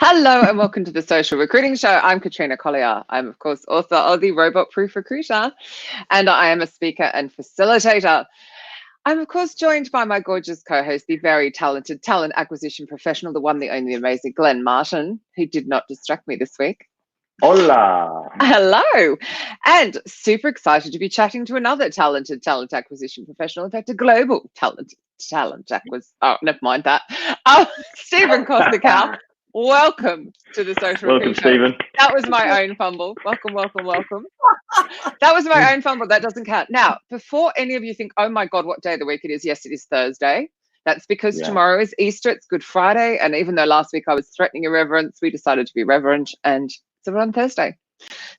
Hello and welcome to the Social Recruiting Show. I'm Katrina Collier. I'm, of course, author of the Robot Proof Recruiter, and I am a speaker and facilitator. I'm, of course, joined by my gorgeous co-host, the very talented talent acquisition professional, the one, the only, amazing Glenn Martin, who did not distract me this week. Hola. Hello. And super excited to be chatting to another talented talent acquisition professional, in fact, a global talent acquisition. Oh, never mind that. Steven Kosakow. Welcome to the Social Recruiting Show. Stephen. That was my own fumble. Welcome. That was my own fumble. That doesn't count. Now, before any of you think, oh my God, what day of the week it is? Yes, it is Thursday. That's because tomorrow is Easter. It's Good Friday. And even though last week I was threatening irreverence, we decided to be reverent. And so we're on Thursday.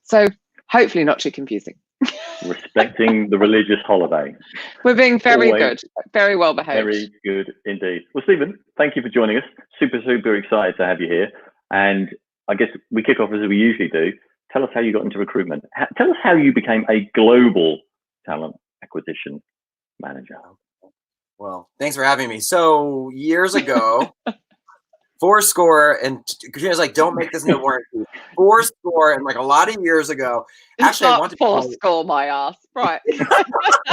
So hopefully not too confusing. Respecting the religious holiday. We're being very good, very well behaved. Very good indeed. Well, Stephen, thank you for joining us. Super excited to have you here. And I guess we kick off as we usually do. Tell us how you got into recruitment. Tell us how you became a global talent acquisition manager. Well, thanks for having me. So years ago, fourscore, and Katrina's like, don't make this into warranty. Fourscore, and like a lot of years ago, actually, I wanted to fourscore my ass, right?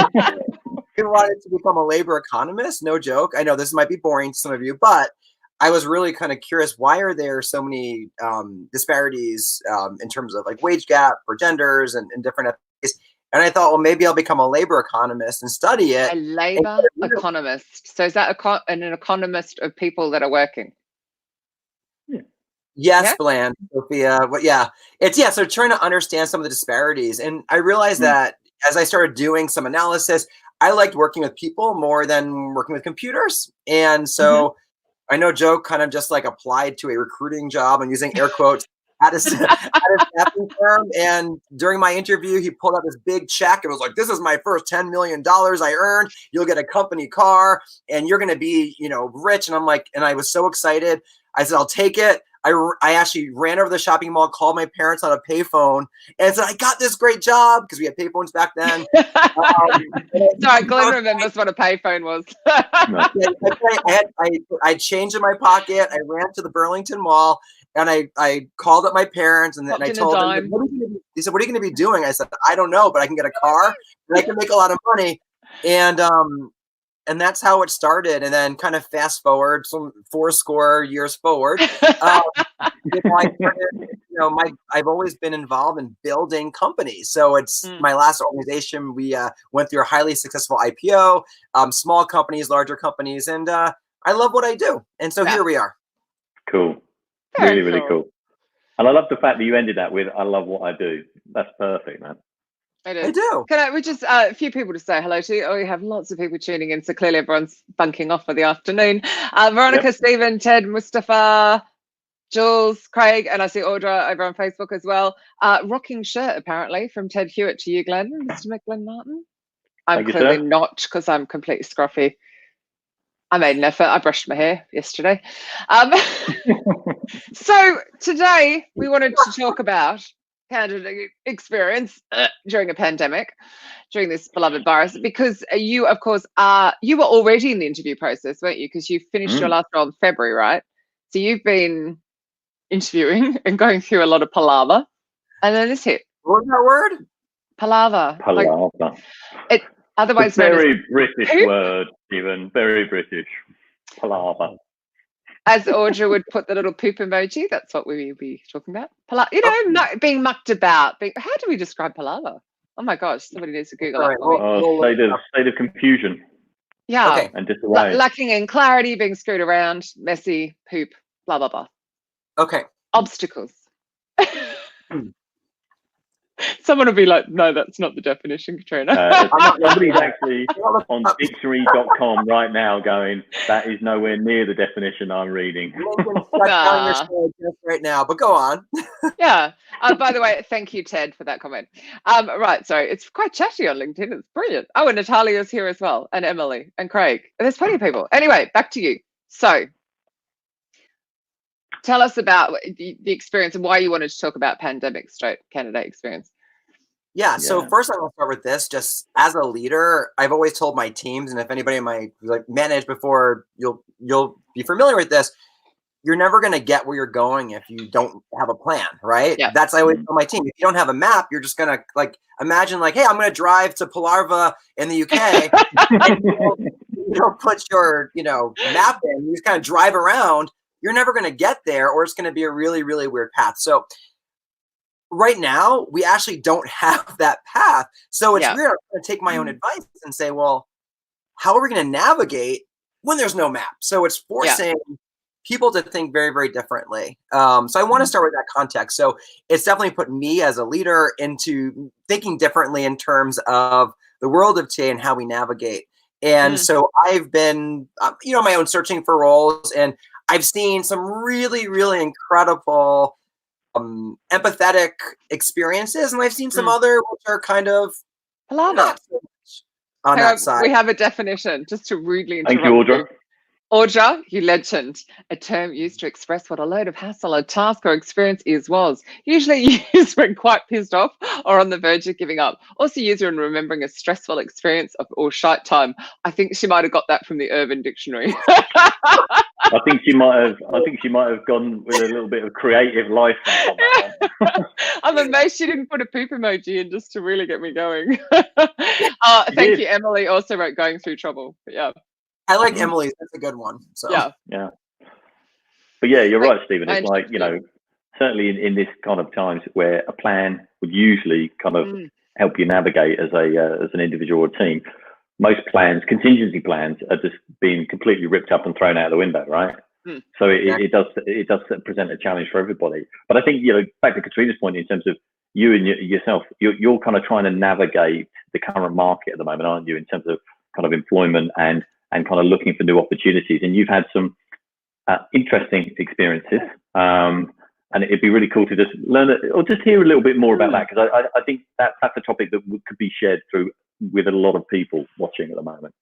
I wanted to become a labor economist. No joke. I know this might be boring to some of you, but I was really kind of curious. Why are there so many disparities in terms of like wage gap for genders and different ethnicities? And I thought, well, maybe I'll become a labor economist and study it. A labor economist. So is that an economist of people that are working? Yes, Bland, Sophia. But so trying to understand some of the disparities. And I realized that as I started doing some analysis, I liked working with people more than working with computers. And so I know Joe kind of just like applied to a recruiting job and using air quotes at a staffing firm. And during my interview, he pulled out this big check and was like, this is my first $10 million I earned. You'll get a company car and you're going to be, rich. And I'm like, and I was so excited. I said, I'll take it. I actually ran over the shopping mall, called my parents on a payphone, and said, I got this great job, because we had payphones back then. Sorry, Glenn remembers what a payphone was. I changed in my pocket. I ran to the Burlington Mall, and I called up my parents, and then I told them, they said, what are you going to be doing? I said, I don't know, but I can get a car, and I can make a lot of money. And that's how it started. And then kind of fast forward some fourscore years forward, I've always been involved in building companies. So it's my last organization. We went through a highly successful IPO, small companies, larger companies. And I love what I do. And so here we are. Cool. Really cool. And I love the fact that you ended that with, I love what I do. That's perfect, man. I do. We just a few people to say hello to. Oh, we have lots of people tuning in, so clearly everyone's bunking off for the afternoon. Veronica, Stephen, Ted, Mustafa, Jules, Craig, and I see Audra over on Facebook as well. Rocking shirt apparently from Ted Hewitt to you, Glenn, Mr. Glenn Martin. I'm clearly not, because I'm completely scruffy. I made an effort. I brushed my hair yesterday. So today we wanted to talk about candidate experience during a pandemic, during this beloved virus, because you, of course, you were already in the interview process, weren't you? Because you finished your last role in February, right? So you've been interviewing and going through a lot of palaver, and then this hit. What was that word? Palaver. Palaver. Otherwise, it's a very British word, Stephen. Very British. Palaver. As Audra would put the little poop emoji, that's what we will be talking about. Being mucked about. How do we describe palaver? Oh my gosh, somebody needs to Google that. State of confusion. Yeah. Okay. And disarray. Lacking in clarity, being screwed around, messy, poop, blah, blah, blah. Okay. Obstacles. Someone will be like, no, that's not the definition, Katrina. Somebody's actually on dictionary.com right now going, that is nowhere near the definition I'm reading. Right now, but go on. Yeah. By the way, thank you, Ted, for that comment. Right, sorry, it's quite chatty on LinkedIn. It's brilliant. Oh, and Natalia's here as well, and Emily, and Craig. There's plenty of people. Anyway, back to you. So tell us about the experience and why you wanted to talk about pandemic candidate experience. Yeah. So first I want to start with this. Just as a leader, I've always told my teams, and if anybody in my managed before, you'll be familiar with this. you're never going to get where you're going if you don't have a plan, right? Yeah. That's I always tell my team. If you don't have a map, you're just going to like imagine like, hey, I'm going to drive to Pilarva in the UK. And you don't put your, map in. You just kind of drive around. You're never going to get there, or it's going to be a really, really weird path. So right now, we actually don't have that path. So it's weird. I'm going to take my own advice and say, well, how are we going to navigate when there's no map? So it's forcing people to think very, very differently. So I want to start with that context. So it's definitely put me as a leader into thinking differently in terms of the world of TA and how we navigate. And so I've been, my own searching for roles, and I've seen some really, really incredible empathetic experiences, and I've seen some other which are kind of not so much on that side. We have a definition, just to rudely interrupt. Thank you, Audra. Audra, you legend, a term used to express what a load of hassle a task or experience was, usually used when quite pissed off or on the verge of giving up. Also used when remembering a stressful experience or shite time. I think she might have got that from the Urban Dictionary. I think she might have gone with a little bit of creative license on that one. I'm amazed she didn't put a poop emoji in just to really get me going. Thank you, Emily. Also wrote going through trouble. But yeah. I like Emily's. That's a good one. So yeah. But yeah, you're right, Stephen. It's like, certainly in this kind of times where a plan would usually kind of help you navigate as an individual or team. Most plans, contingency plans, are just being completely ripped up and thrown out the window, right? So it does present a challenge for everybody. But I think, back to Katrina's point in terms of you and yourself, you're kind of trying to navigate the current market at the moment, aren't you, in terms of kind of employment and kind of looking for new opportunities. And you've had some interesting experiences. And it'd be really cool to just learn or just hear a little bit more about that, because I think that's a topic that could be shared with a lot of people watching at the moment.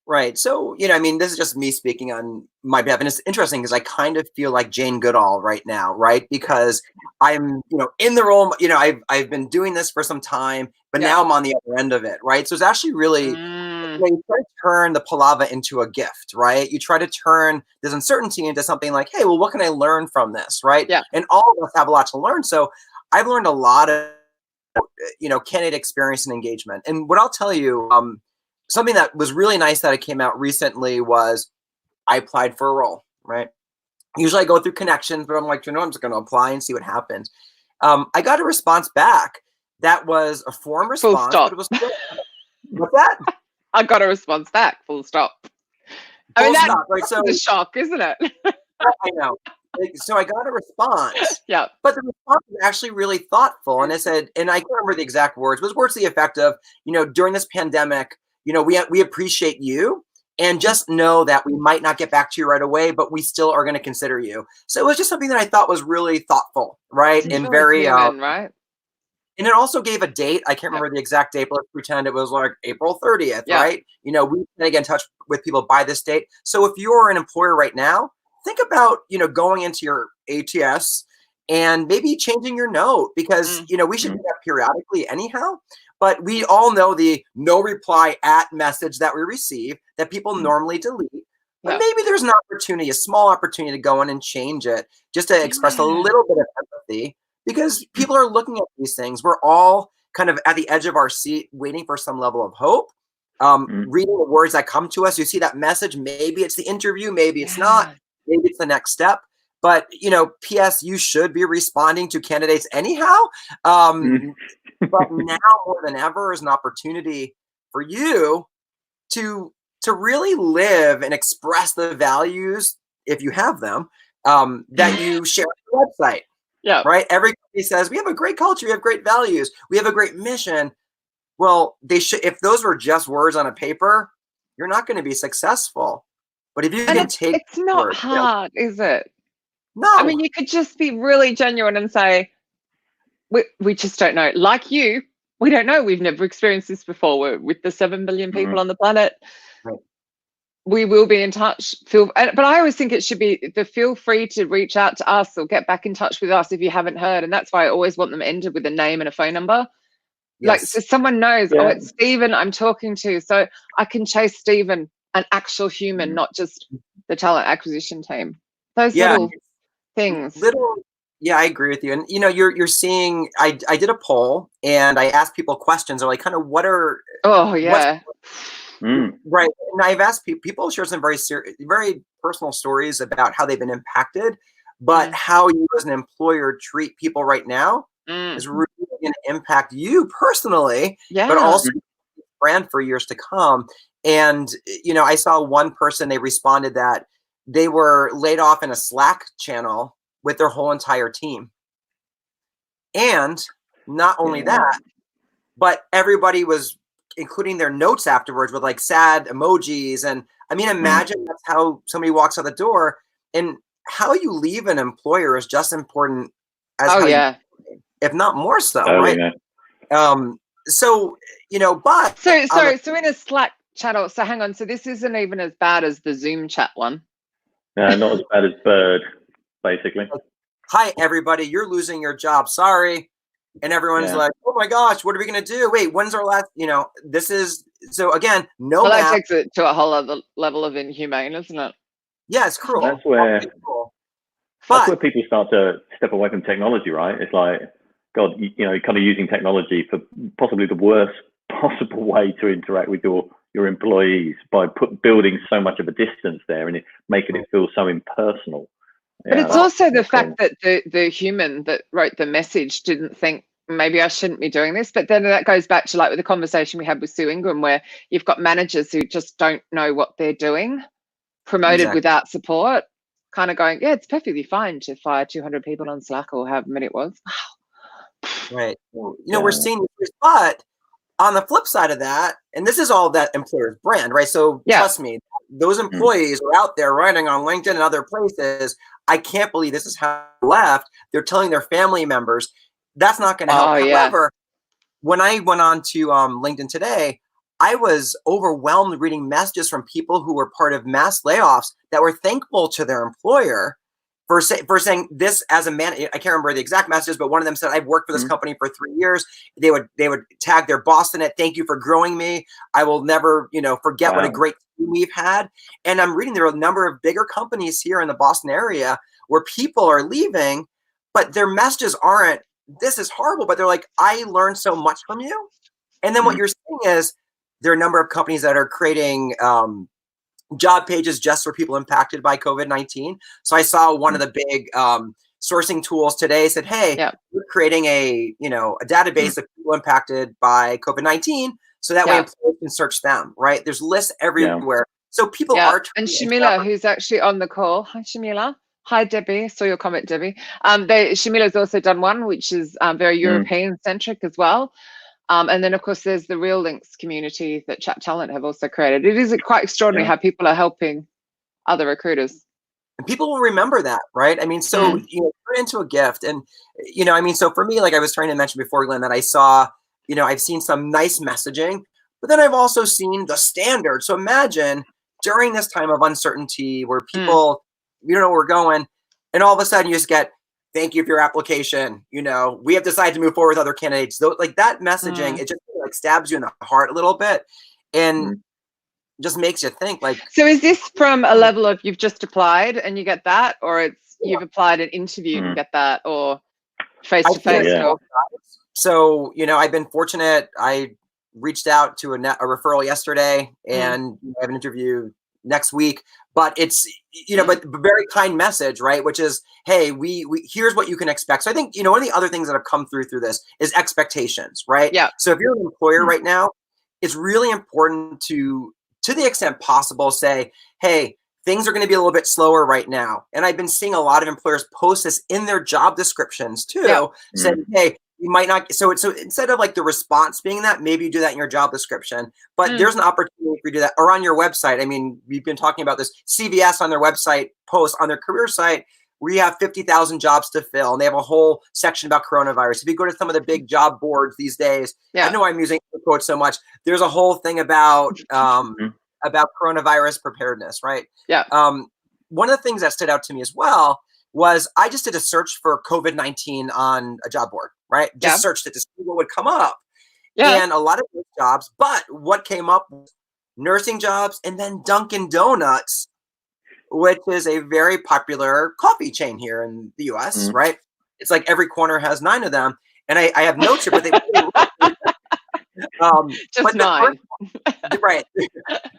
Right. So, this is just me speaking on my behalf. And it's interesting because I kind of feel like Jane Goodall right now, right? Because I'm, in the role, I've been doing this for some time, but now I'm on the other end of it, right? So it's actually really, you try to turn the palava into a gift, right? You try to turn this uncertainty into something like, hey, well, what can I learn from this, right? Yeah. And all of us have a lot to learn. So I've learned a lot of, candidate experience and engagement. And what I'll tell you, something that was really nice that came out recently was I applied for a role, right? Usually I go through connections, but I'm like, I'm just going to apply and see what happens. I got a response back that was a form response. Full stop. But it was what's that? I got a response back. Full stop. That's a shock, isn't it? I know. So I got a response. Yeah. But the response was actually really thoughtful. And it said, and I can't remember the exact words, but it was words to the effect of, during this pandemic, we appreciate you, and just know that we might not get back to you right away, but we still are going to consider you. So it was just something that I thought was really thoughtful, right? It's and really very, human, right? And it also gave a date. I can't remember the exact date, but let's pretend it was like April 30th, right? We can get in touch with people by this date. So if you're an employer right now, think about, going into your ATS and maybe changing your note, because, we should do that periodically anyhow. But we all know the no reply at message that we receive that people normally delete. But maybe there's an opportunity, a small opportunity to go in and change it, just to express a little bit of empathy, because people are looking at these things. We're all kind of at the edge of our seat, waiting for some level of hope, reading the words that come to us. You see that message, maybe it's the interview, maybe it's not, maybe it's the next step. But, P.S., you should be responding to candidates anyhow. But now more than ever is an opportunity for you to really live and express the values, if you have them, that you share on your website. Yeah. Right. Every company says we have a great culture, we have great values, we have a great mission. Well, they should. If those were just words on a paper, you're not going to be successful. But if you can take, it's not hard, is it? No. I mean, you could just be really genuine and say, we just don't know. Like you, we don't know. We've never experienced this before. We're with the 7 billion people on the planet. Right. We will be in touch. But I always think it should be feel free to reach out to us or get back in touch with us if you haven't heard. And that's why I always want them ended with a name and a phone number. Yes. Like, so someone knows, oh, it's Steven I'm talking to. So I can chase Steven, an actual human, not just the talent acquisition team. Those little things. Yeah, I agree with you. And you're seeing. I did a poll and I asked people questions. Or like, kind of, what are? Oh yeah. Right. And I've asked people share some very personal stories about how they've been impacted, but how you as an employer treat people right now is really going to impact you personally, but also brand for years to come. And I saw one person, they responded that they were laid off in a Slack channel with their whole entire team. And not only that, but everybody was including their notes afterwards with like sad emojis. And I mean, imagine that's how somebody walks out the door, and how you leave an employer is just important as if not more so, right? So, but so in a Slack channel, so hang on, so this isn't even as bad as the Zoom chat one. Not as bad as Bird, basically. Hi everybody, you're losing your job, sorry. And everyone's like, oh my gosh, what are we going to do? Wait, when's our last, this is, so again, that takes it to a whole other level of inhumane, isn't it? Yeah, it's cruel. That's where people start to step away from technology, right? It's like, God, kind of using technology for possibly the worst possible way to interact with your employees by building so much of a distance there and making it feel so impersonal. But it's also the fact that the human that wrote the message didn't think, maybe I shouldn't be doing this. But then that goes back to like with the conversation we had with Sue Ingram, where you've got managers who just don't know what they're doing, promoted without support, kind of going, yeah, it's perfectly fine to fire 200 people on Slack or however many it was. Wow. Right. We're seeing this, but on the flip side of that, and this is all that employer's brand, right? So trust me, those employees are out there writing on LinkedIn and other places, I can't believe this is how I left. They're telling their family members. That's not going to help. However, when I went on to LinkedIn today, I was overwhelmed reading messages from people who were part of mass layoffs that were thankful to their employer for saying this as a man. I can't remember the exact messages, but one of them said, I've worked for this company for 3 years. They would tag their boss in it. Thank you for growing me. I will never, forget what a great team we've had. And I'm reading there are a number of bigger companies here in the Boston area where people are leaving, but their messages aren't, this is horrible, but they're like, I learned so much from you. And then what you're seeing is there are a number of companies that are creating job pages just for people impacted by COVID-19. So I saw one of the big sourcing tools today said, hey, we're creating a database of people impacted by COVID-19. So that way employees can search them, right? There's lists everywhere. So people are. And Shamila, who's actually on the call. Hi, Shamila. Hi, Debbie. I saw your comment, Debbie. Shamila's also done one, which is very European-centric as well. And then, of course, there's the Real Links community that Chat Talent have also created. It is quite extraordinary how people are helping other recruiters. And people will remember that, right? I mean, so, turn into a gift. And, so for me, like I was trying to mention before, Glenn, that I saw, I've seen some nice messaging, but then I've also seen the standard. So imagine during this time of uncertainty where people, you don't know where we're going, and all of a sudden you just get, thank you for your application. We have decided to move forward with other candidates. Like that messaging, it just like stabs you in the heart a little bit and just makes you think like. So is this from a level of you've just applied and you get that, or it's you've applied and interviewed and get that, or face-to-face? So, I've been fortunate. I reached out to a referral yesterday and I have an interview next week. But it's, but very kind message, right? Which is, hey, we here's what you can expect. So I think, one of the other things that have come through this is expectations, right? Yeah. So if you're an employer right now, it's really important to the extent possible, say, hey, things are going to be a little bit slower right now. And I've been seeing a lot of employers post this in their job descriptions too, saying, hey, you might not. So instead of like the response being that, maybe you do that in your job description, but there's an opportunity for you to do that, or on your website. I mean, we've been talking about this. CVS on their website posts on their career site, we have 50,000 jobs to fill, and they have a whole section about coronavirus. If you go to some of the big job boards these days, I know I'm using the quote so much. There's a whole thing about coronavirus preparedness, right? Yeah. One of the things that stood out to me as well was I just did a search for COVID-19 on a job board, right? Just searched it to see what would come up. Yeah. And a lot of those jobs, but what came up was nursing jobs and then Dunkin' Donuts which is a very popular coffee chain here in the US, right? It's like every corner has 9 of them. And I have notes here, but they just but 9. Right.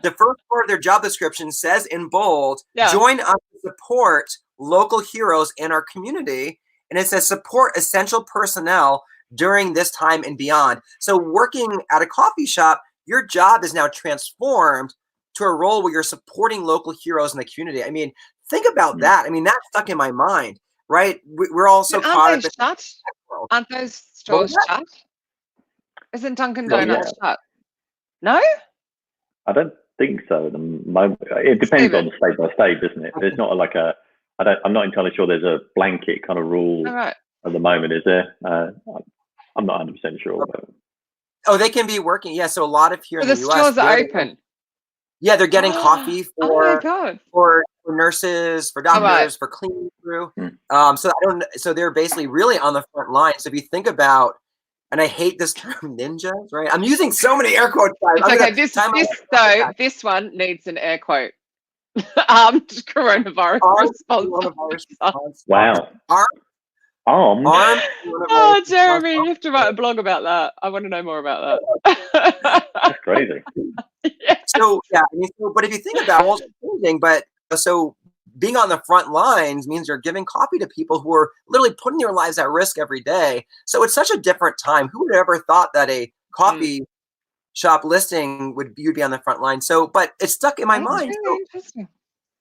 The first part of their job description says in bold, Yeah. join us to support local heroes in our community. And it says support essential personnel during this time and beyond. So working at a coffee shop, your job is now transformed to a role where you're supporting local heroes in the community. I mean, think about that. I mean, that stuck in my mind, right? We're all so caught up in shut? Aren't those stores shut? Isn't Dunkin' Donuts shut? No? I don't think so at the moment. It depends on state by state, doesn't it? There's not like a, I'm not entirely sure there's a blanket kind of rule at the moment, is there? I'm not 100% sure. But... Oh, they can be working. Yeah, so a lot of here in the US. The stores are open. Yeah, they're getting coffee for nurses, for doctors, for cleaning crew. So they're basically really on the front line. So if you think about, and I hate this term, ninjas, right? I'm using so many air quotes. Okay, this one needs an air quote. Coronavirus response. Wow. Armed. Oh, Jeremy, you have to write a blog about that. I want to know more about that. That's crazy. So yeah, I mean, but if you think about it, but so being on the front lines means you're giving coffee to people who are literally putting their lives at risk every day. So it's such a different time. Who would have ever thought that a coffee shop listing you'd be on the front line? So, but it's stuck in my mind. Really interesting.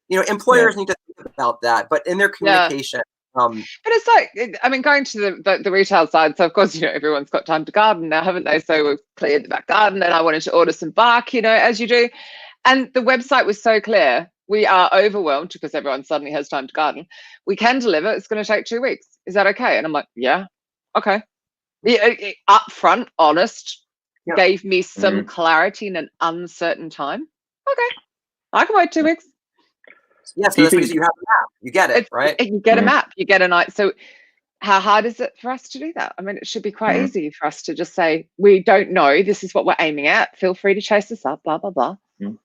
You know, employers need to think about that, but in their communication. But it's like, I mean, going to the retail side. So of course, everyone's got time to garden now, haven't they? So we've cleared the back garden, and I wanted to order some bark, as you do. And the website was so clear. We are overwhelmed because everyone suddenly has time to garden. We can deliver. It's going to take 2 weeks. Is that okay? And I'm like, yeah, okay. Upfront, honest, gave me some clarity in an uncertain time. Okay, I can wait 2 weeks. Yeah, so that's because you have a map. You get it, right? You get a map. You get a night. So how hard is it for us to do that? I mean, it should be quite easy for us to just say, we don't know. This is what we're aiming at. Feel free to chase us up, blah, blah, blah. Do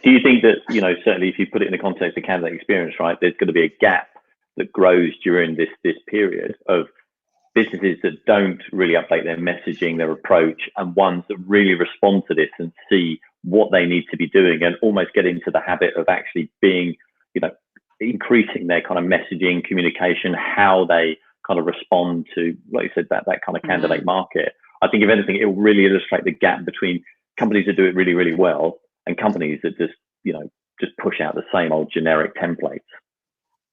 you think that, certainly if you put it in the context of candidate experience, right, there's going to be a gap that grows during this period of businesses that don't really update their messaging, their approach, and ones that really respond to this and see what they need to be doing and almost get into the habit of actually being, increasing their kind of messaging, communication, how they kind of respond to, like you said, that kind of candidate market. I think if anything, it will really illustrate the gap between companies that do it really, really well and companies that just, just push out the same old generic templates.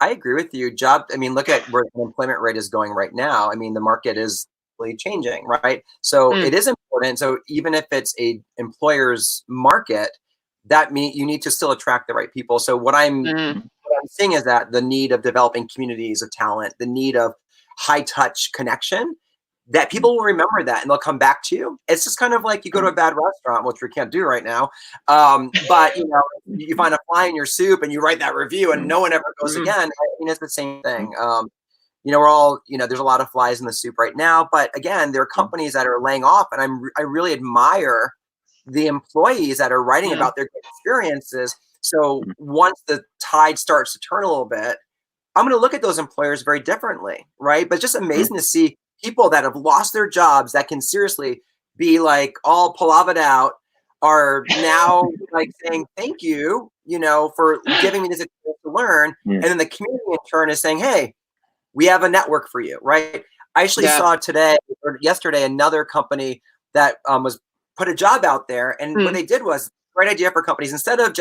I agree with you. Look at where the employment rate is going right now. I mean, the market is really changing, right? So it is important. So even if it's a employer's market, that means you need to still attract the right people. So what I'm seeing is that the need of developing communities of talent, the need of high touch connection, that people will remember that and they'll come back to you. It's just kind of like you go to a bad restaurant, which we can't do right now. But you find a fly in your soup and you write that review and no one ever goes again. I mean, it's the same thing. We're all, there's a lot of flies in the soup right now, but again, there are companies that are laying off, and I really admire the employees that are writing about their experiences. So once the tide starts to turn a little bit, I'm going to look at those employers very differently, right? But just amazing to see people that have lost their jobs that can seriously be like all palavaed out are now like saying thank you, for giving me this experience to learn. And then the community in turn is saying, hey, we have a network for you, right? I actually saw yesterday another company that was put a job out there, and what they did was great idea for companies. Instead of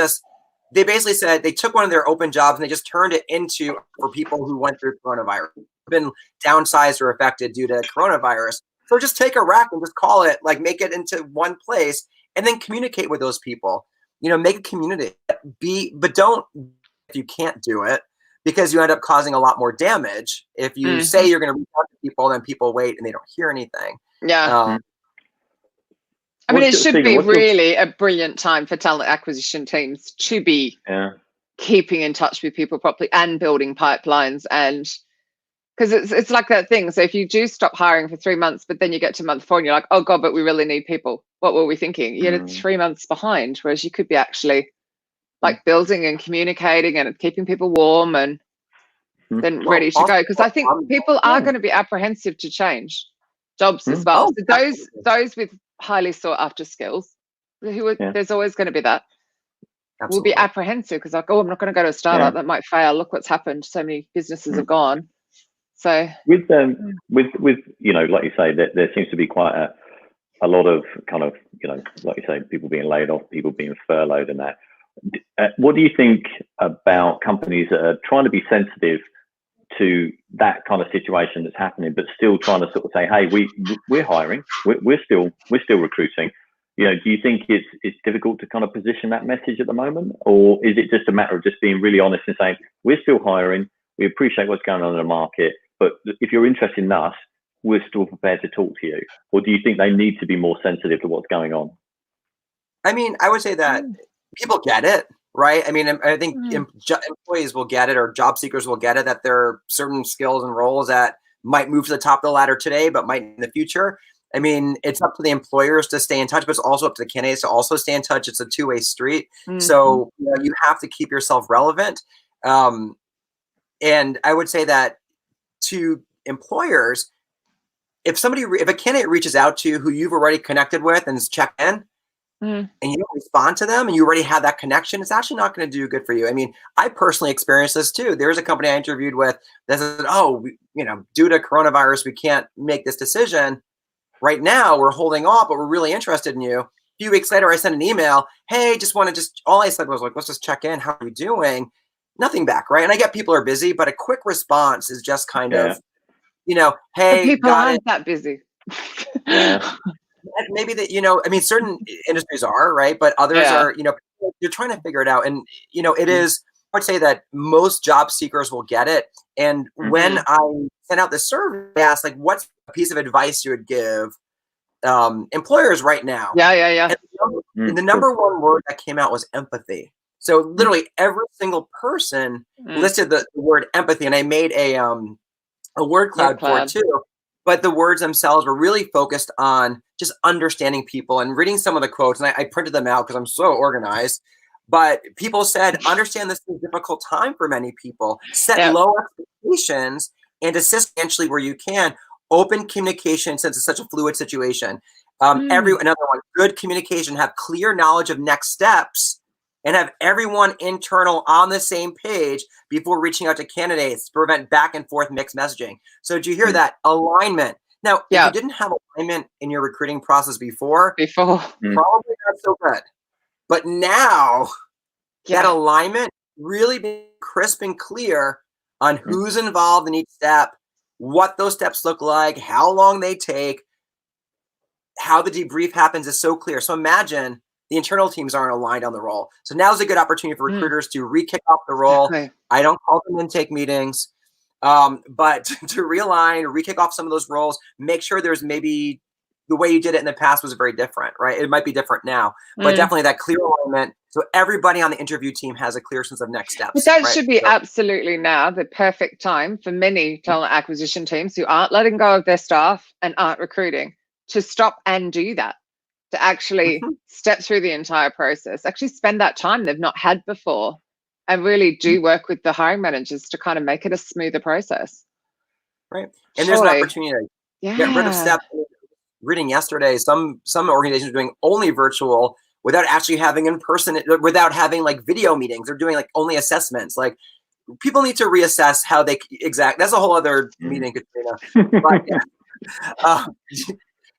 they basically said they took one of their open jobs and they just turned it into for people who went through coronavirus, been downsized or affected due to coronavirus. So just take a rack and just call it, like make it into one place and then communicate with those people, make a community, but don't, if you can't do it, because you end up causing a lot more damage. If you say you're going to reach out to people, then people wait and they don't hear anything. Yeah. I mean, it should be really a brilliant time for talent acquisition teams to be keeping in touch with people properly and building pipelines. And because it's like that thing. So if you do stop hiring for 3 months, but then you get to month 4 and you're like, oh God, but we really need people. What were we thinking? You're 3 months behind, whereas you could be actually like building and communicating and keeping people warm and then ready to go. Because I think people are going to be apprehensive to change jobs as well. So those with highly sought after skills, there's always going to be that. Will be apprehensive because like, I'm not going to go to a startup that might fail. Look what's happened. So many businesses have gone. So with you know, like you say, there seems to be quite a lot of kind of, you know, like you say, people being laid off, people being furloughed and that. What do you think about companies that are trying to be sensitive to that kind of situation that's happening, but still trying to sort of say, hey, we're hiring, we're still recruiting? You know, do you think it's difficult to kind of position that message at the moment, or is it just a matter of just being really honest and saying we're still hiring, we appreciate what's going on in the market, but if you're interested in us, we're still prepared to talk to you? Or do you think they need to be more sensitive to what's going on? I mean, I would say that people get it, right? I mean, I think employees will get it, or job seekers will get it, that there are certain skills and roles that might move to the top of the ladder today, but might in the future. I mean, it's up to the employers to stay in touch, but it's also up to the candidates to also stay in touch. It's a two-way street. So you have to keep yourself relevant. And I would say that to employers, if a candidate reaches out to you who you've already connected with and is checked in, and you don't respond to them and you already have that connection, it's actually not going to do good for you. I mean, I personally experienced this too. There's a company I interviewed with that said, due to coronavirus, we can't make this decision. Right now, we're holding off, but we're really interested in you. A few weeks later, I sent an email. Hey, all I said was like, let's just check in. How are you doing? Nothing back, right? And I get people are busy, but a quick response is just kind of, hey, people aren't that busy. Maybe that, I mean, certain industries are, right? But others are, you're trying to figure it out. And, it is, I would say that most job seekers will get it. And when I sent out the survey, I asked, like, what's a piece of advice you would give employers right now? Yeah. And the number one word that came out was empathy. So literally every single person listed the word empathy, and I made a word cloud for it too. But the words themselves were really focused on just understanding people and reading some of the quotes. And I printed them out because I'm so organized. But people said, understand this is a difficult time for many people. Set low expectations and assist financially where you can. Open communication, since it's such a fluid situation. Another one, good communication. Have clear knowledge of next steps and have everyone internal on the same page before reaching out to candidates to prevent back and forth mixed messaging. So did you hear that? Alignment. Now, if you didn't have alignment in your recruiting process before, probably not so good. But now that alignment, really being crisp and clear on who's involved in each step, what those steps look like, how long they take, how the debrief happens is so clear. So imagine the internal teams aren't aligned on the role. So now's a good opportunity for recruiters to re-kick off the role. I don't call them intake meetings, but to realign, re-kick off some of those roles, make sure there's maybe the way you did it in the past was very different, right? It might be different now, but definitely that clear alignment. So everybody on the interview team has a clear sense of next steps. But that should be absolutely now the perfect time for many talent acquisition teams who aren't letting go of their staff and aren't recruiting to stop and do that, to actually step through the entire process, actually spend that time they've not had before and really do work with the hiring managers to kind of make it a smoother process. Right. And there's an opportunity to get rid of steps. Reading yesterday, some organizations are doing only virtual without actually having in person, without having like video meetings. They're doing like only assessments. Like people need to reassess how they that's a whole other meeting, Katrina. But,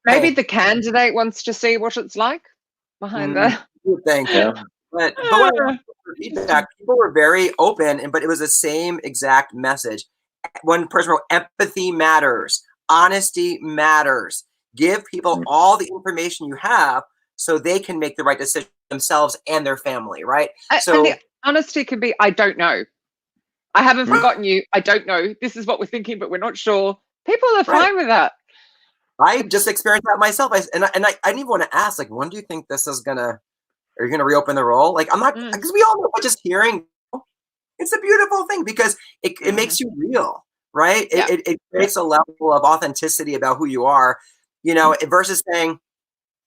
maybe the candidate wants to see what it's like behind that. Thank you. But feedback, people were very open, but it was the same exact message. One person wrote, empathy matters, honesty matters. Give people all the information you have so they can make the right decision themselves and their family, right? So and the honesty can be, I don't know. I haven't forgotten you. I don't know. This is what we're thinking, but we're not sure. People are fine with that. I just experienced that myself. I didn't even want to ask, like, when do you think this is are you going to reopen the role? Like, I'm not, because we all know, but just hearing, it's a beautiful thing because it makes you real, right? It creates a level of authenticity about who you are. Versus saying,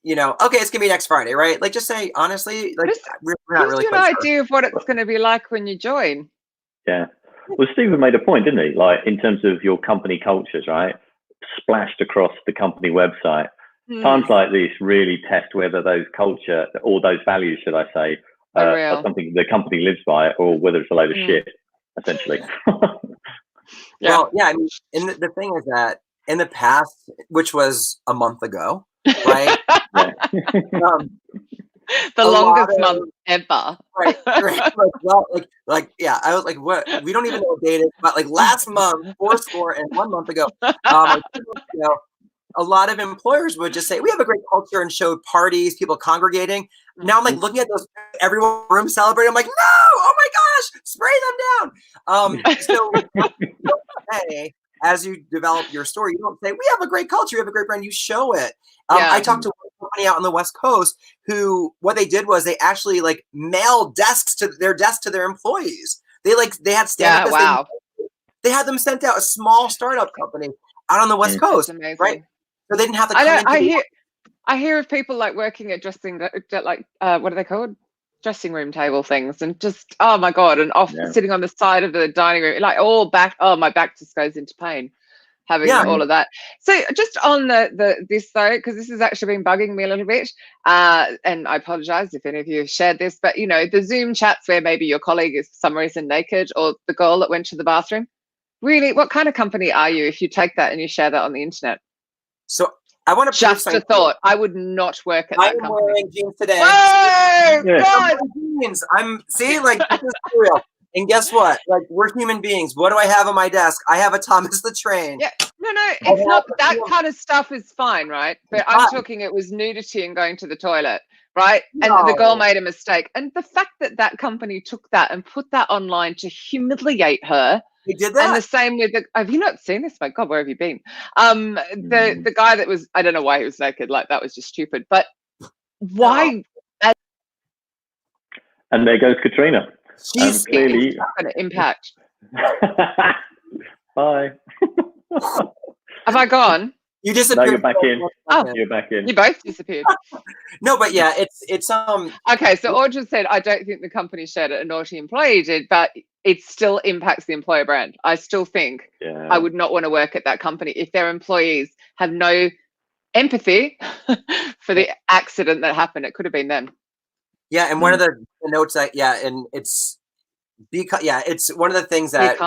okay, it's gonna be next Friday, right? Like, just say honestly, like, we're not really an idea of what it's going to be like when you join. Yeah. Well, Steven made a point, didn't he? Like, in terms of your company cultures, right? Splashed across the company website. Times like this really test whether those culture or those values, should I say, are something the company lives by, or whether it's a load of shit, essentially. Well, yeah. I mean, and the thing is that in the past, which was a month ago, right? The longest month ever. Right. Yeah. I was like, what? We don't even know what date it is, but like last month, 1 month ago, a lot of employers would just say, we have a great culture, and showed parties, people congregating. Now I'm like looking at those, everyone in the room celebrating. I'm like, no, oh my gosh, spray them down. So hey, as you develop your story, you don't say, we have a great culture, we have a great brand, you show it. I talked to one company out on the West Coast who, what they did was they actually like mailed desks to their employees. They had stand-up. Wow. They had them sent out, a small startup company out on the West Coast, right? So they didn't have to come I hear of people like working at dressing, like what are they called? Dressing room table things, and just, oh my God, and sitting on the side of the dining room, like all back. Oh, my back just goes into pain having all of that. So just on this though, because this has actually been bugging me a little bit, and I apologize if any of you have shared this, but the Zoom chats where maybe your colleague is for some reason naked, or the girl that went to the bathroom. Really, what kind of company are you if you take that and you share that on the internet? So I want to just a thought. I would not work at that company. I'm wearing jeans today. Oh, God. Jeans. Like, this is real. And guess what? Like, we're human beings. What do I have on my desk? I have a Thomas the Train. Yeah. No, it's not. That kind of stuff is fine, right? But I'm talking, it was nudity and going to the toilet, right? And the girl made a mistake. And the fact that company took that and put that online to humiliate her. They did that. And the same with have you not seen this? My God, where have you been? The guy that was, I don't know why he was naked. Like, that was just stupid. But why? And there goes Katrina. She's clearly going to impact. Bye. Have I gone? You disappeared. No, you're back in. Oh, you're back in. You both disappeared. No, but yeah, it's Okay, so Audra said, I don't think the company shared it, a naughty employee did, but it still impacts the employer brand. I still think I would not want to work at that company if their employees have no empathy for the accident that happened. It could have been them. Yeah, and one of the notes and it's one of the things that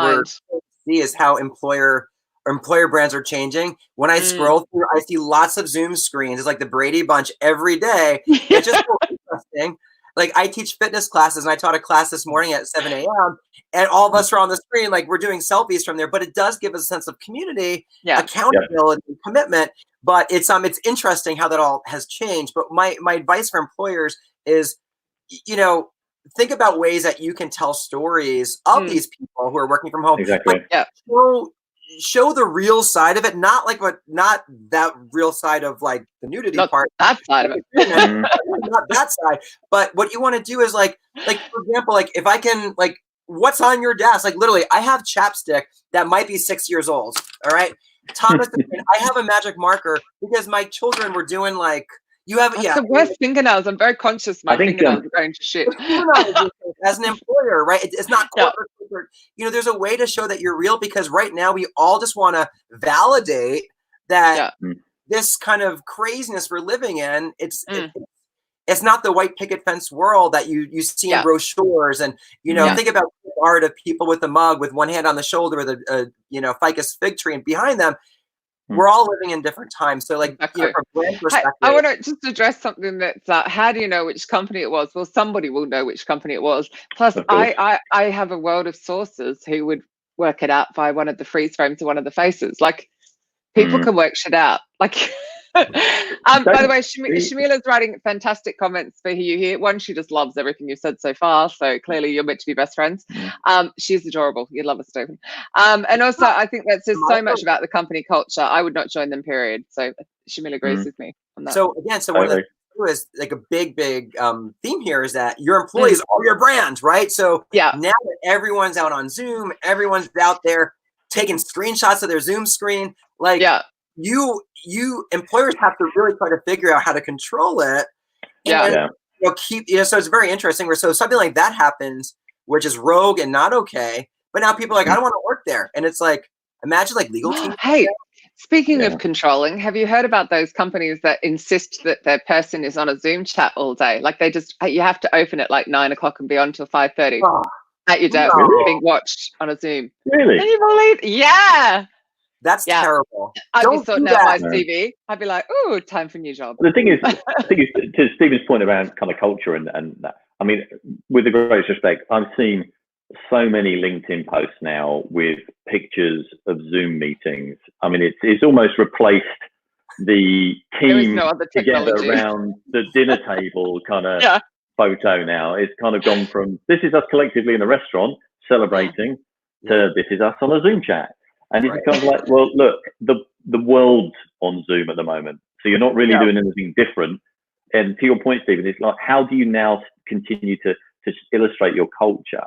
we see is how employer brands are changing. When I scroll through, I see lots of Zoom screens. It's like the Brady Bunch every day. It's just so interesting. Like, I teach fitness classes, and I taught a class this morning at 7 a.m. and all of us are on the screen, like, we're doing selfies from there. But it does give us a sense of community, accountability, and commitment. But it's interesting how that all has changed. But my advice for employers is, think about ways that you can tell stories of these people who are working from home. Exactly. Like, show the real side of it, not that real side of like the nudity part. That side of it. Not that side. But what you want to do is like for example, like, if I can, like, what's on your desk? Like, literally, I have chapstick that might be 6 years old. All right. Thomas, I have a magic marker because my children were doing like, That's the worst fingernails. I'm very conscious my fingernails are going to shit. As an employer, right? It's not corporate. There's a way to show that you're real, because right now we all just want to validate that this kind of craziness we're living in. It's not the white picket fence world that you see in brochures, and think about the art of people with a mug with one hand on the shoulder with a ficus fig tree, and behind them. We're all living in different times. So, like, from a brand perspective, I want to just address something that's how do you know which company it was? Well, somebody will know which company it was. Plus, I have a world of sources who would work it out by one of the freeze frames of one of the faces. Like, people can work shit out. Like, by the way, Shamila's writing fantastic comments for you here. One, she just loves everything you've said so far. So clearly you're meant to be best friends. She's adorable. You'd love her, Stephen. And also, I think that says so much about the company culture. I would not join them, period. So Shamila agrees with me on that. So again, one of the is like a big theme here is that your employees are your brand, right? So now that everyone's out on Zoom, everyone's out there taking screenshots of their Zoom screen, like you employers have to really try to figure out how to control it. And keep, so it's very interesting where, so something like that happens, which is rogue and not okay. But now people are like, I don't want to work there. And it's like, imagine like legal teams. Hey, speaking of controlling, have you heard about those companies that insist that their person is on a Zoom chat all day? Like you have to open at like 9 o'clock and be on till 5:30 at your desk, being watched on a Zoom. Really? Can you believe? Yeah. That's terrible. I'd be sorting out my CV. I'd be like, "Oh, time for a new job." The thing is, to Stephen's point around kind of culture and that. I mean, with the greatest respect, I've seen so many LinkedIn posts now with pictures of Zoom meetings. I mean, it's almost replaced the team together around the dinner table kind of photo now. It's kind of gone from this is us collectively in a restaurant celebrating to this is us on a Zoom chat. And it's kind of like, well, look, the world's on Zoom at the moment, so you're not really doing anything different. And to your point, Steven, it's like, how do you now continue to illustrate your culture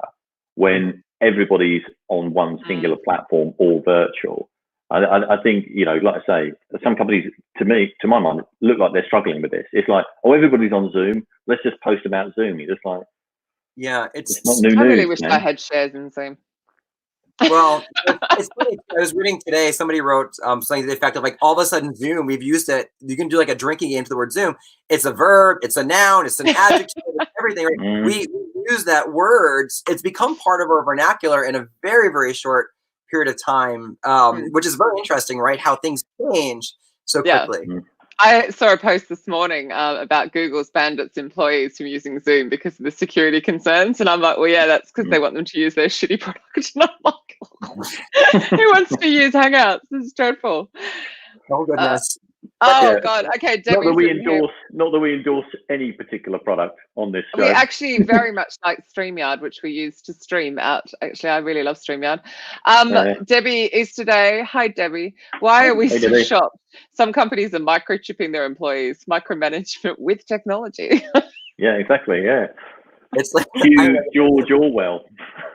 when everybody's on one singular platform or virtual? I think, like I say, some companies, to my mind, look like they're struggling with this. It's like, oh, everybody's on Zoom. Let's just post about Zoom. You're just like, it's not new news. I really wish I had shares in Zoom. Well, it's funny. I was reading today, somebody wrote something to the effect of like, all of a sudden Zoom, we've used it. You can do like a drinking game to the word Zoom. It's a verb, it's a noun, it's an adjective, it's everything. Right? We use that word. It's become part of our vernacular in a very, very short period of time, which is very interesting, right? How things change so quickly. I saw a post this morning about Google's banned its employees from using Zoom because of the security concerns. And I'm like, well, yeah, that's because they want them to use their shitty product. And I'm like, who wants to use Hangouts? This is dreadful. Oh, goodness. God. Okay, Debbie's not that we endorse any particular product on this show. We actually very much like StreamYard, which we use to stream out. Actually, I really love StreamYard. Debbie Easterday. Hi, Debbie. Why are we so shocked? Some companies are microchipping their employees. Micromanagement with technology. Yeah, exactly. Yeah. It's like George Orwell.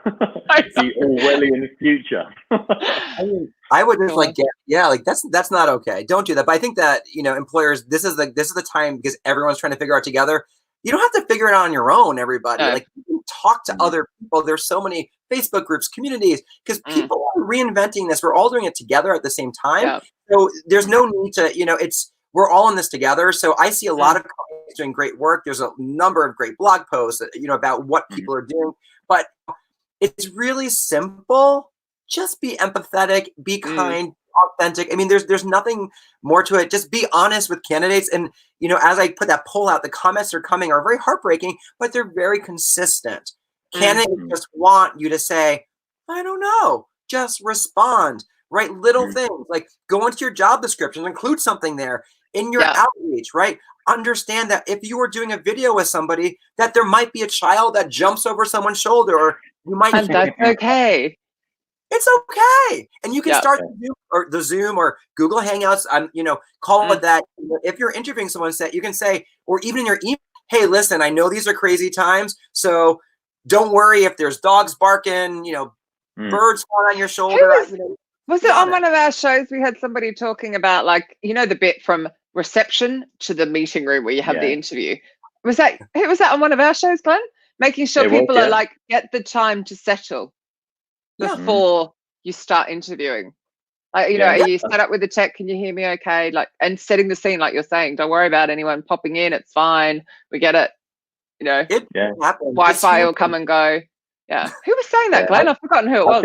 The Orwellian future. I would just like that's not okay. Don't do that. But I think that employers, this is the time, because everyone's trying to figure out together. You don't have to figure it out on your own, everybody. Like, you can talk to other people. There's so many Facebook groups, communities, because people are reinventing this. We're all doing it together at the same time. So there's no need to, we're all in this together. So I see a lot of companies doing great work. There's a number of great blog posts, about what people are doing, but it's really simple. Just be empathetic, be kind, authentic. I mean, there's nothing more to it. Just be honest with candidates. And, as I put that poll out, the comments are very heartbreaking, but they're very consistent. Candidates just want you to say, I don't know, just respond, right? Little things like go into your job description, include something there in your outreach, right? Understand that if you are doing a video with somebody, that there might be a child that jumps over someone's shoulder, or you might. And that's okay. It's okay. And you can start the Zoom or Google Hangouts, call it that. If you're interviewing someone, you can say, or even in your email, hey, listen, I know these are crazy times, so don't worry if there's dogs barking, birds flying on your shoulder. Was it on one of our shows we had somebody talking about, like, the bit from reception to the meeting room where you have the interview? Was that on one of our shows, Glenn? Making sure people are like, get the time to settle before you start interviewing. Like, are you set up with the tech? Can you hear me okay? Like, and setting the scene, like you're saying, don't worry about anyone popping in. It's fine. We get it. It happens. Wi-Fi will come and go. Yeah. Who was saying that, Glenn? I've forgotten who it was.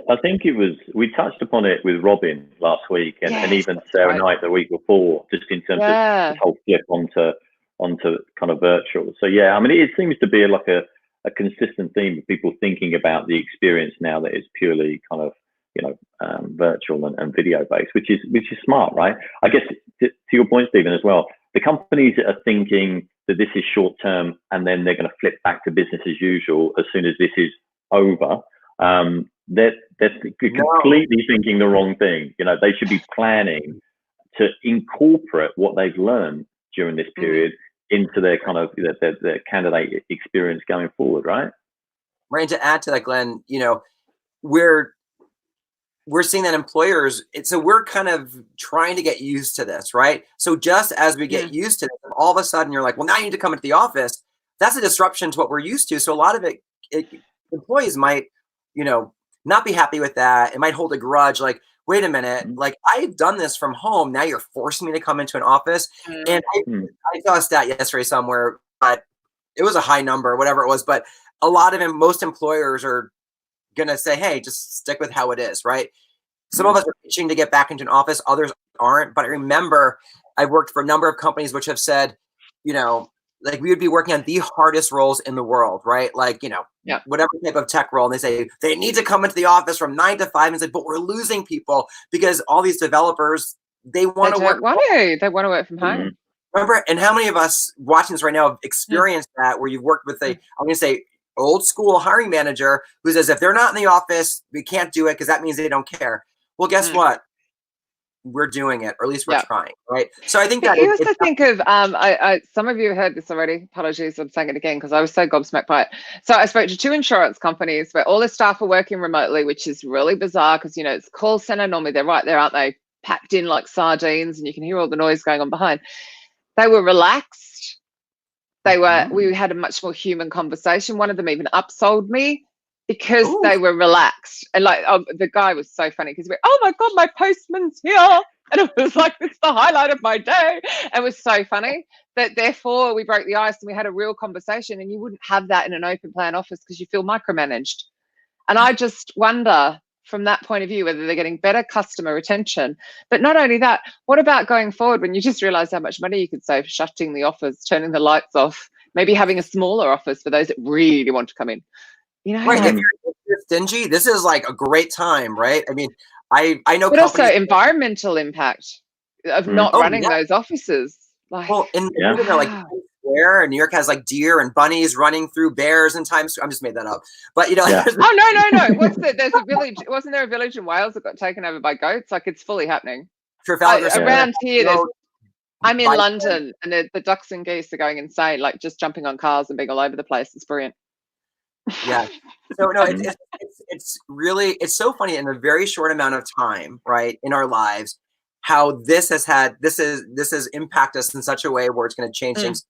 I think it was, we touched upon it with Robin last week and even Sarah Knight the week before, just in terms of this whole flip onto kind of virtual. So, I mean, it seems to be like a consistent theme of people thinking about the experience now that is purely kind of, virtual and video based, which is smart, right? I guess to your point, Steven, as well, the companies that are thinking that this is short term and then they're going to flip back to business as usual as soon as this is over, they're completely thinking the wrong thing. They should be planning to incorporate what they've learned during this period into their kind of their candidate experience going forward, right? Right. And to add to that, Glenn, we're we're seeing that employers, so we're kind of trying to get used to this, right? So just as we get used to it, all of a sudden you're like, well, now you need to come into the office. That's a disruption to what we're used to. So a lot of employees might, not be happy with that. It might hold a grudge, like, wait a minute, like I've done this from home. Now you're forcing me to come into an office. And I saw a stat yesterday somewhere, but it was a high number, whatever it was. But a lot of most employers are going to say, hey, just stick with how it is, right? Some of us are itching to get back into an office, others aren't. But I remember I've worked for a number of companies which have said, like we would be working on the hardest roles in the world, right? Like, whatever type of tech role. And they say they need to come into the office from 9 to 5 and say, but we're losing people because all these developers, they want to work. They want to work from home. Remember, and how many of us watching this right now have experienced that, where you've worked with I'm going to say, old school hiring manager who says, if they're not in the office, we can't do it because that means they don't care. Well, guess what? We're doing it, or at least we're trying, right? So I think that you also think of some of you have heard this already. Apologies, I'm saying it again because I was so gobsmacked by it. So I spoke to 2 insurance companies where all the staff are working remotely, which is really bizarre because it's call center. Normally they're right there, aren't they? Packed in like sardines, and you can hear all the noise going on behind. They were relaxed. We had a much more human conversation. One of them even upsold me because they were relaxed. And like, the guy was so funny because oh my God, my postman's here. And it was like, it's the highlight of my day. It was so funny that therefore we broke the ice and we had a real conversation, and you wouldn't have that in an open plan office because you feel micromanaged. And I just wonder from that point of view whether they're getting better customer retention. But not only that, what about going forward when you just realize how much money you could save shutting the office, turning the lights off, maybe having a smaller office for those that really want to come in? Right. If you're stingy, this is like a great time, right? I mean, I know. But also environmental impact of not running those offices. Like, well, like where New York has like deer and bunnies running through bears and times. I'm just made that up, but oh no. There's a village. Wasn't there a village in Wales that got taken over by goats? Like, it's fully happening. Around here, I'm in London, and the ducks and geese are going insane, like just jumping on cars and being all over the place. It's brilliant. Yeah. So no, it's really, it's so funny in a very short amount of time, right, in our lives, how this has impacted us in such a way where it's going to change things.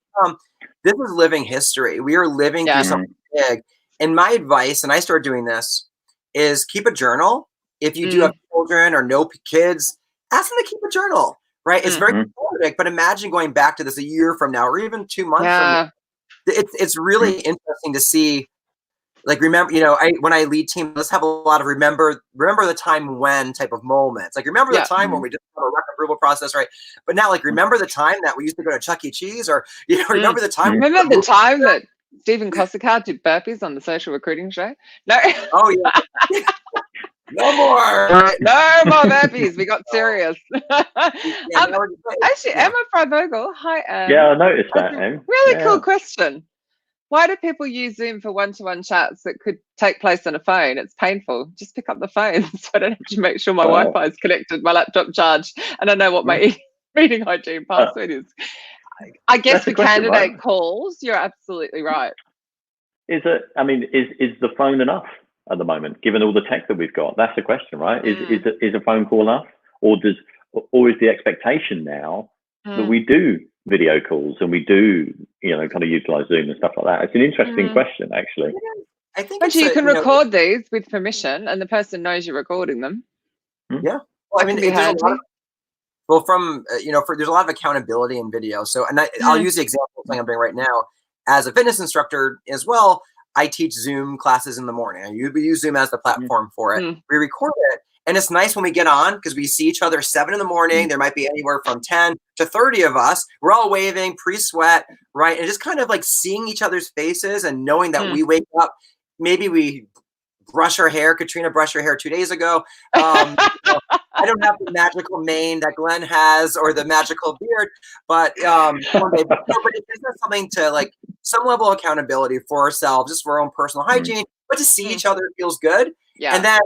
This is living history. We are living through something big. And my advice, and I started doing this, is keep a journal. If you do have children or no kids, ask them to keep a journal, right? It's very cathartic, but imagine going back to this a year from now, or even 2 months from now. It's really interesting to see. Like, remember, when I lead team, let's have a lot of remember the time when type of moments. Like, remember the time when we just had a rec approval process, right? But now, like, remember the time that we used to go to Chuck E. Cheese, or remember the time. Remember the time that Steven Kosakow did burpees on the social recruiting show? No. Oh yeah. No more. No more burpees. We got serious. Actually, Emma Frey-Vogel. Hi, Em. Yeah, I noticed that, Em. Really cool question. Why do people use Zoom for one-to-one chats that could take place on a phone? It's painful. Just pick up the phone so I don't have to make sure my Wi-Fi is connected, my laptop charged, and I know what my meeting hygiene password is. I guess for candidate calls, you're absolutely right. Is the phone enough at the moment, given all the tech that we've got? That's the question, right? Is a phone call enough, or is the expectation now that we do video calls and we do, kind of utilize Zoom and stuff like that? It's an interesting question, actually. I think you can record these with permission, and the person knows you're recording them. Yeah. Well, I mean, there's a lot of accountability in video. So, and I'll use the example thing I'm doing right now as a fitness instructor as well. I teach Zoom classes in the morning. We use Zoom as the platform for it. We record it. And it's nice when we get on because we see each other 7 a.m. There might be anywhere from 10 to 30 of us. We're all waving, pre-sweat, right? And just kind of like seeing each other's faces and knowing that we wake up. Maybe we brush our hair. Katrina brushed her hair 2 days ago. I don't have the magical mane that Glenn has or the magical beard, but it's just something to like some level of accountability for ourselves, just for our own personal hygiene, but to see each other feels good. Yeah. And then,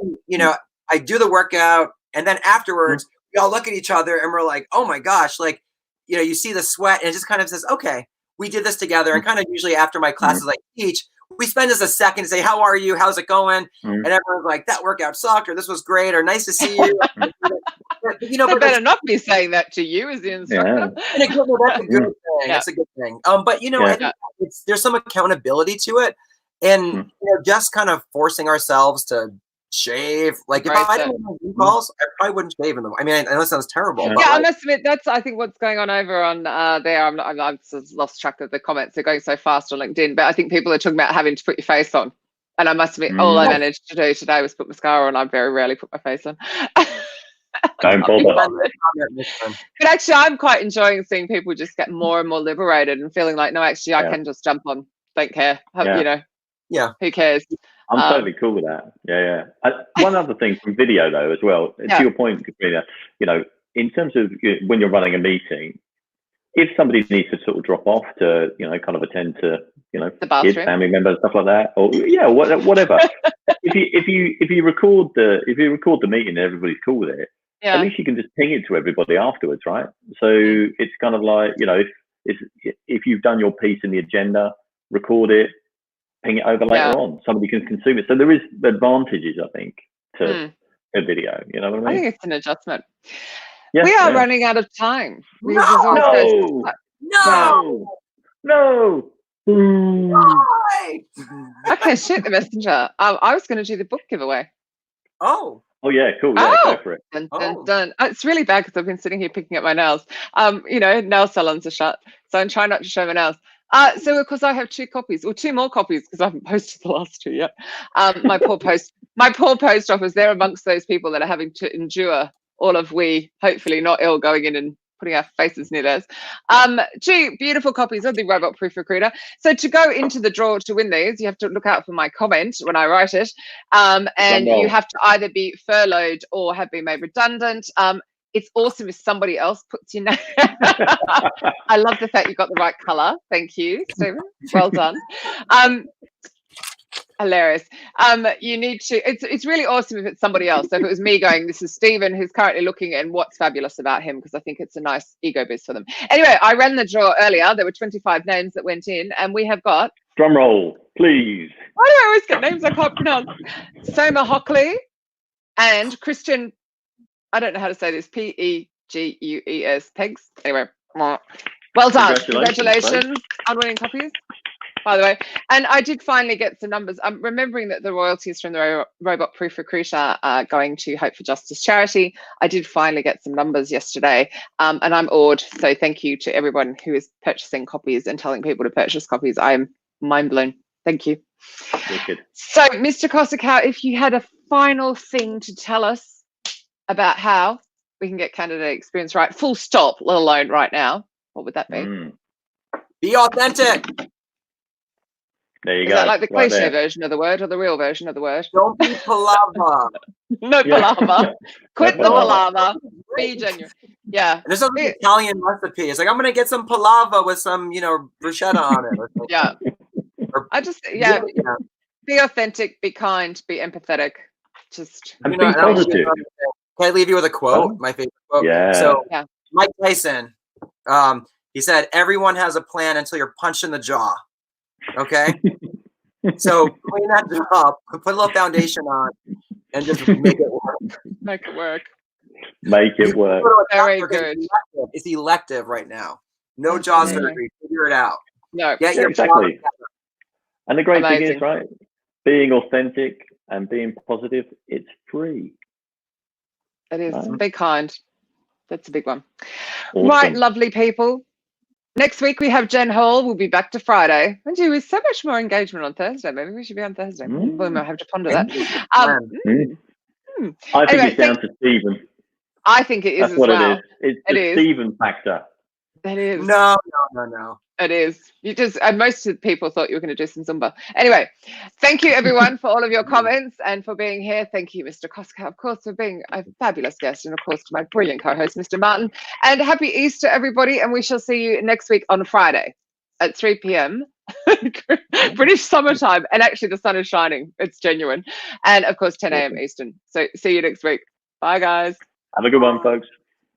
I do the workout, and then afterwards, we all look at each other and we're like, oh my gosh, like, you see the sweat, and it just kind of says, okay, we did this together. And kind of usually after my classes I teach, we spend just a second to say, how are you? How's it going? And everyone's like, that workout sucked, or this was great, or nice to see you. You know, they better not be saying that to you as the instructor. That's a good thing. That's a good thing. But you know, I think there's some accountability to it, and you know, just kind of forcing ourselves to shave. Like if I didn't have Zoom calls, I probably wouldn't shave in them. I mean, I know it sounds terrible. Yeah, but I must admit that's I think what's going on over on there. I've lost track of the comments. They're going so fast on LinkedIn, but I think people are talking about having to put your face on. And I must admit, all I managed to do today was put mascara on. I very rarely put my face on. Don't bother. But actually, I'm quite enjoying seeing people just get more and more liberated and feeling like, no, actually, I can just jump on. Don't care. You know, who cares? I'm totally cool with that. One other thing from video though as well, to your point, Katrina, you know, in terms of when you're running a meeting, if somebody needs to sort of drop off to, you know, kind of attend to, you know, kids, family members, stuff like that, or whatever. if you record the meeting and everybody's cool with it, at least you can just ping it to everybody afterwards, right? So it's kind of like, you know, if you've done your piece in the agenda, record it, ping it over later on. Somebody can consume it. So there is advantages, I think, to a video. You know what I mean? I think it's an adjustment. We are running out of time. No. Okay, shoot the messenger. I was going to do the book giveaway. Oh yeah, cool. Yeah, go for it. Done. It's really bad because I've been sitting here picking up my nails. You know, nail salons are shut, so I'm trying not to show my nails. So of course I have 2 copies, or 2 more copies because I haven't posted the last 2 yet. My poor post office, they're amongst those people that are having to endure all of hopefully not ill, going in and putting our faces near theirs. 2 beautiful copies of the Robot Proof Recruiter. So to go into the draw to win these, you have to look out for my comment when I write it. And you have to either be furloughed or have been made redundant. It's awesome if somebody else puts your name. I love the fact you got the right color. Thank you, Steven. Well done. Hilarious. You need to, it's really awesome if it's somebody else. So if it was me going, this is Steven who's currently looking and what's fabulous about him, because I think it's a nice ego boost for them. Anyway, I ran the draw earlier. There were 25 names that went in, and we have got, drum roll, please. Why do I always get names I can't pronounce? Soma Hockley and Christian, I don't know how to say this, Pegues, Pegs. Anyway, well done. Congratulations on winning copies, by the way. And I did finally get some numbers. I'm remembering that the royalties from the Robot Proof Recruiter are going to Hope for Justice charity. I did finally get some numbers yesterday, and I'm awed. So thank you to everyone who is purchasing copies and telling people to purchase copies. I'm mind blown. Thank you. Wicked. So, Mr. Kosakow, if you had a final thing to tell us about how we can get candidate experience right, full stop, let alone right now, what would that be? Be authentic. There you Is go. that like the cliche version of the word or the real version of the word? Don't be palaver. No palaver. Quit the palaver. Be genuine. Yeah. There's an Italian recipe. It's like, I'm going to get some palaver with some, you know, bruschetta on it. Yeah. Be authentic, be kind, be empathetic. Just, and be positive. Can I leave you with a quote? My favorite quote. Yeah. So Mike Tyson, he said, everyone has a plan until you're punched in the jaw. Okay. So clean that jaw up, put a little foundation on, and just make it work. Make it work. Make it work. Very good. It's elective right now. No jaw surgery. Figure it out. No. Get your exactly. And the great thing Amazing. is, right, being authentic and being positive, it's free. It is. Be kind. That's a big one. Awesome. Right, lovely people. Next week we have Jen Hall. We'll be back to Friday. And you, with so much more engagement on Thursday. Maybe we should be on Thursday. We might have to ponder that. I think it's down to Steven. I think it is. That's as what well. it is. It's the Steven factor. It is. No. It is. You just, most of the people thought you were going to do some Zumba. Anyway, thank you everyone for all of your comments and for being here. Thank you, Mr. Kosakow, of course, for being a fabulous guest, and of course to my brilliant co-host, Mr. Martin. And happy Easter, everybody. And we shall see you next week on Friday at 3 p.m. British summertime. And actually the sun is shining. It's genuine. And of course, 10 a.m. Eastern. So see you next week. Bye, guys. Have a good one, folks.